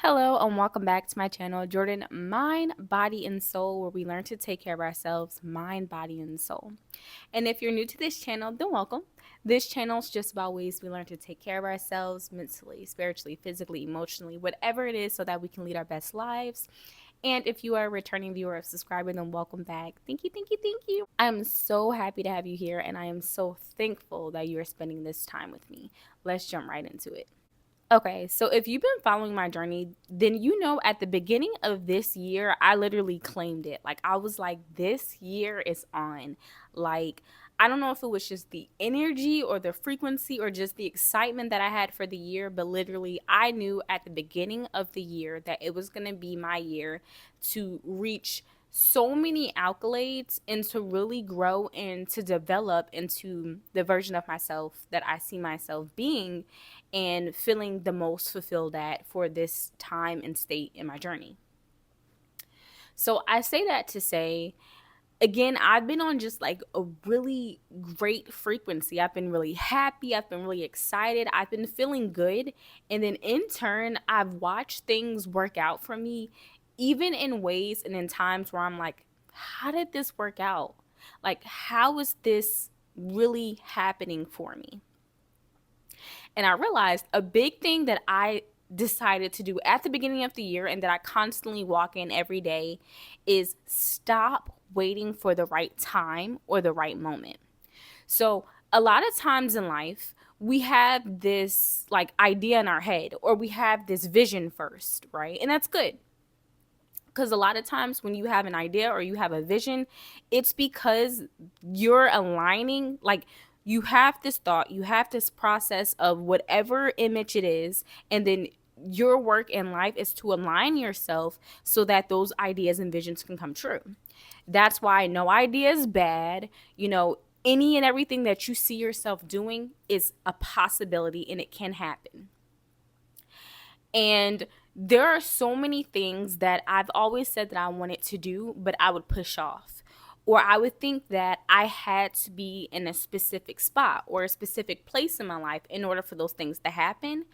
Hello and welcome back to my channel, Jordan Mind, Body, and Soul, where we learn to take care of ourselves, mind, body, and soul. And if you're new to this channel, then welcome. This channel is just about ways we learn to take care of ourselves mentally, spiritually, physically, emotionally, whatever it is, so that we can lead our best lives. And if you are a returning viewer or subscriber, then welcome back. Thank you, thank you, thank you. I am so happy to have you here, and I am so thankful that you are spending this time with me. Let's jump right into it. Okay, so if you've been following my journey, then you know at the beginning of this year, I literally claimed it. Like, I was like, this year is on. Like, I don't know if it was just the energy or the frequency or just the excitement that I had for the year, but literally, I knew at the beginning of the year that it was going to be my year to reach so many accolades and to really grow and to develop into the version of myself that I see myself being and feeling the most fulfilled at for this time and state in my journey. So I say that to say, again, I've been on just like a really great frequency. I've been really happy. I've been really excited. I've been feeling good. And then in turn, I've watched things work out for me, even in ways and in times where I'm like, how did this work out? Like, how is this really happening for me? And I realized a big thing that I decided to do at the beginning of the year and that I constantly walk in every day is stop waiting for the right time or the right moment. So, a lot of times in life, we have this like idea in our head or we have this vision first, right? And that's good, because a lot of times when you have an idea or you have a vision, it's because you're aligning, like, you have this thought, you have this process of whatever image it is, and then your work in life is to align yourself so that those ideas and visions can come true. That's why no idea is bad. Any and everything that you see yourself doing is a possibility and it can happen. And there are so many things that I've always said that I wanted to do, but I would push off. Or I would think that I had to be in a specific spot or a specific place in my life in order for those things to happen.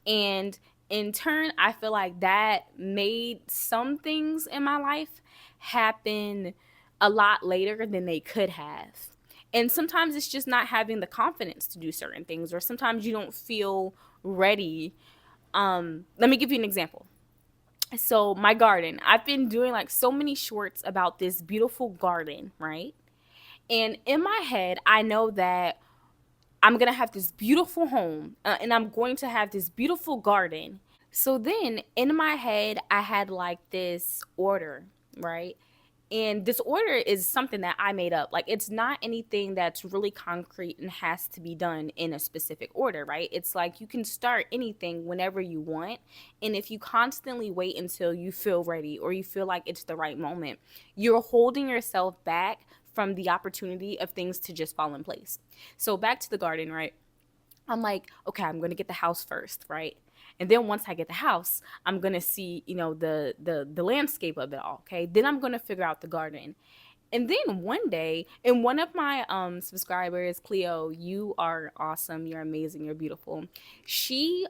And in turn, I feel like that made some things in my life happen a lot later than they could have. And sometimes it's just not having the confidence to do certain things, or sometimes you don't feel ready. Let me give you an example. So my garden, I've been doing like so many shorts about this beautiful garden, right? And in my head, I know that I'm gonna have this beautiful home, and I'm going to have this beautiful garden. So then in my head, I had like this order, right? And this order is something that I made up. Like, it's not anything that's really concrete and has to be done in a specific order, right? It's like you can start anything whenever you want. And if you constantly wait until you feel ready or you feel like it's the right moment, you're holding yourself back from the opportunity of things to just fall in place. So back to the garden, right? I'm like, okay, I'm gonna get the house first, right? And then once I get the house, I'm gonna see, the landscape of it all. Okay. Then I'm gonna figure out the garden. And then one day, and one of my subscribers, Cleo, you are awesome, you're amazing, you're beautiful. She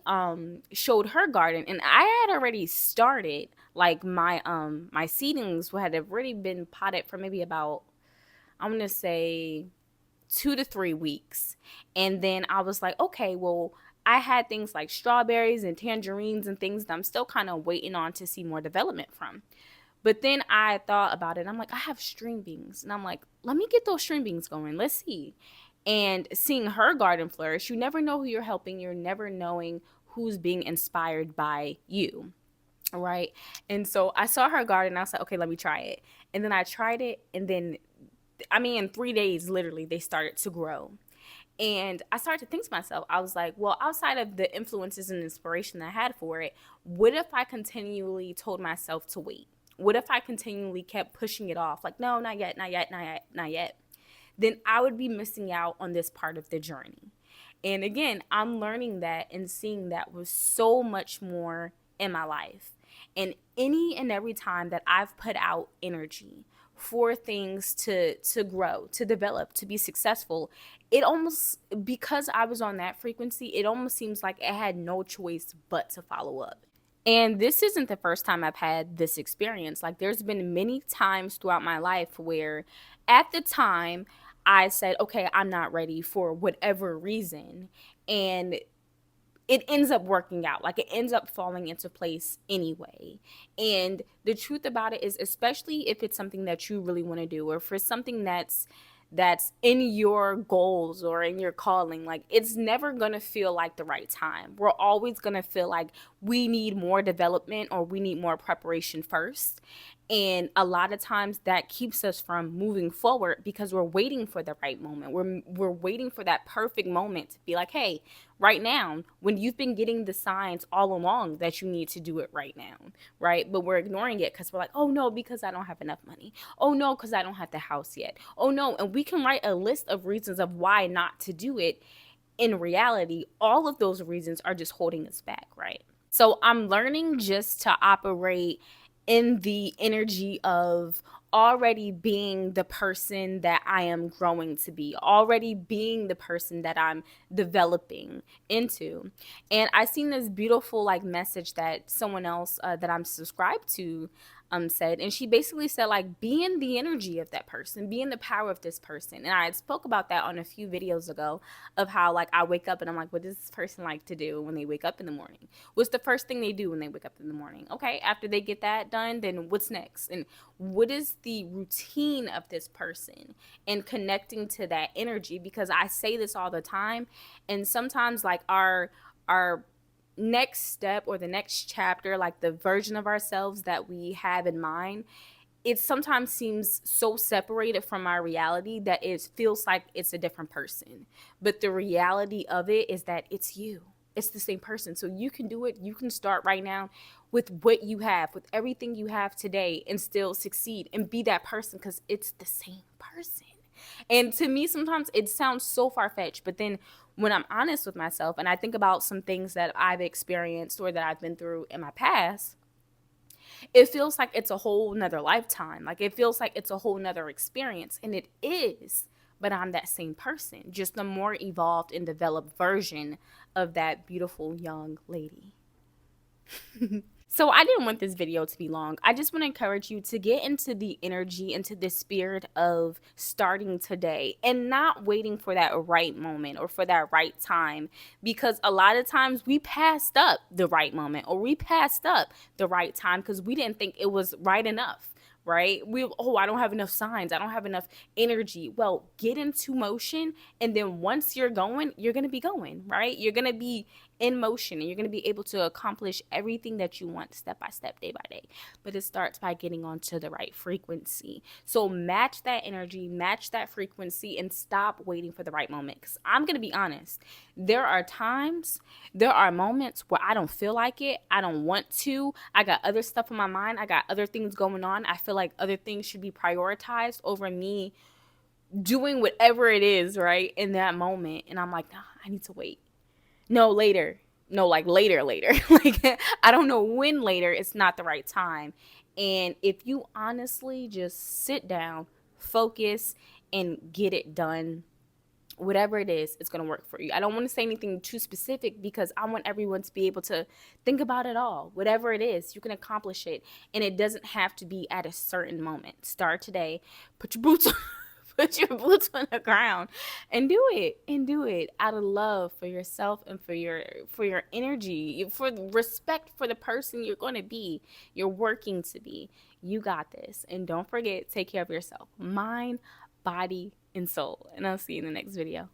showed her garden, and I had already started like my seedlings had already been potted for maybe about, I'm gonna say, 2 to 3 weeks. And then I was like, okay, well, I had things like strawberries and tangerines and things that I'm still kind of waiting on to see more development from. But then I thought about it. I'm like, I have string beans. And I'm like, let me get those string beans going. Let's see. And seeing her garden flourish, you never know who you're helping. You're never knowing who's being inspired by you. Right. And so I saw her garden. I was like, okay, let me try it. And then I tried it. And then, I mean, in 3 days, literally, they started to grow. And I started to think to myself, I was like, well, outside of the influences and inspiration that I had for it, what if I continually told myself to wait? What if I continually kept pushing it off? Like, no, not yet, not yet, not yet, not yet. Then I would be missing out on this part of the journey. And again, I'm learning that and seeing that was so much more in my life. And any and every time that I've put out energy for things to grow, to develop, to be successful, it almost, because I was on that frequency, it almost seems like it had no choice but to follow up. And this isn't the first time I've had this experience. Like, there's been many times throughout my life where at the time I said, okay, I'm not ready for whatever reason. And it ends up working out. Like, it ends up falling into place anyway. And the truth about it is, especially if it's something that you really want to do, or for something that's in your goals or in your calling, like, it's never going to feel like the right time. We're always going to feel like we need more development or we need more preparation first. And a lot of times that keeps us from moving forward because we're waiting for the right moment. We're waiting for that perfect moment to be like, hey, right now, when you've been getting the signs all along that you need to do it right now, right? But we're ignoring it because we're like, oh no, because I don't have enough money. Oh no, because I don't have the house yet. Oh no. And we can write a list of reasons of why not to do it. In reality, all of those reasons are just holding us back, right? So I'm learning just to operate in the energy of already being the person that I am growing to be, already being the person that I'm developing into. And I seen this beautiful like message that someone else that I'm subscribed to said, and she basically said, like, be in the energy of that person, be in the power of this person. And I spoke about that on a few videos ago of how, like, I wake up and I'm like, what does this person like to do when they wake up in the morning? What's the first thing they do when they wake up in the morning? Okay, after they get that done, then what's next? And what is the routine of this person? And connecting to that energy, because I say this all the time, and sometimes like our next step or the next chapter, like the version of ourselves that we have in mind, it sometimes seems so separated from our reality that it feels like it's a different person. But the reality of it is that it's you. It's the same person. So you can do it. You can start right now with what you have, with everything you have today, and still succeed and be that person, because it's the same person. And to me, sometimes it sounds so far fetched, but then when I'm honest with myself and I think about some things that I've experienced or that I've been through in my past, it feels like it's a whole nother lifetime. Like, it feels like it's a whole nother experience. And it is, but I'm that same person, just a more evolved and developed version of that beautiful young lady. So I didn't want this video to be long. I just want to encourage you to get into the energy, into the spirit of starting today and not waiting for that right moment or for that right time, because a lot of times we passed up the right moment or we passed up the right time because we didn't think it was right enough. Right? I don't have enough signs. I don't have enough energy. Well, get into motion. And then once you're going, you're going to be going, right? You're going to be in motion and you're going to be able to accomplish everything that you want step by step, day by day. But it starts by getting onto the right frequency. So match that energy, match that frequency, and stop waiting for the right moment. Because I'm going to be honest, there are times, there are moments where I don't feel like it. I don't want to. I got other stuff in my mind. I got other things going on. I feel like other things should be prioritized over me doing whatever it is, right, in that moment. And I'm like, nah, I need to wait. No, later. No, like later. Like, I don't know when later. It's not the right time. And if you honestly just sit down, focus, and get it done, whatever it is, it's going to work for you. I don't want to say anything too specific because I want everyone to be able to think about it all. Whatever it is, you can accomplish it. And it doesn't have to be at a certain moment. Start today. Put your boots on. Put your boots on the ground and do it out of love for yourself and for your energy, for respect for the person you're going to be, you're working to be. You got this. And don't forget, take care of yourself, mind, body, and soul. And I'll see you in the next video.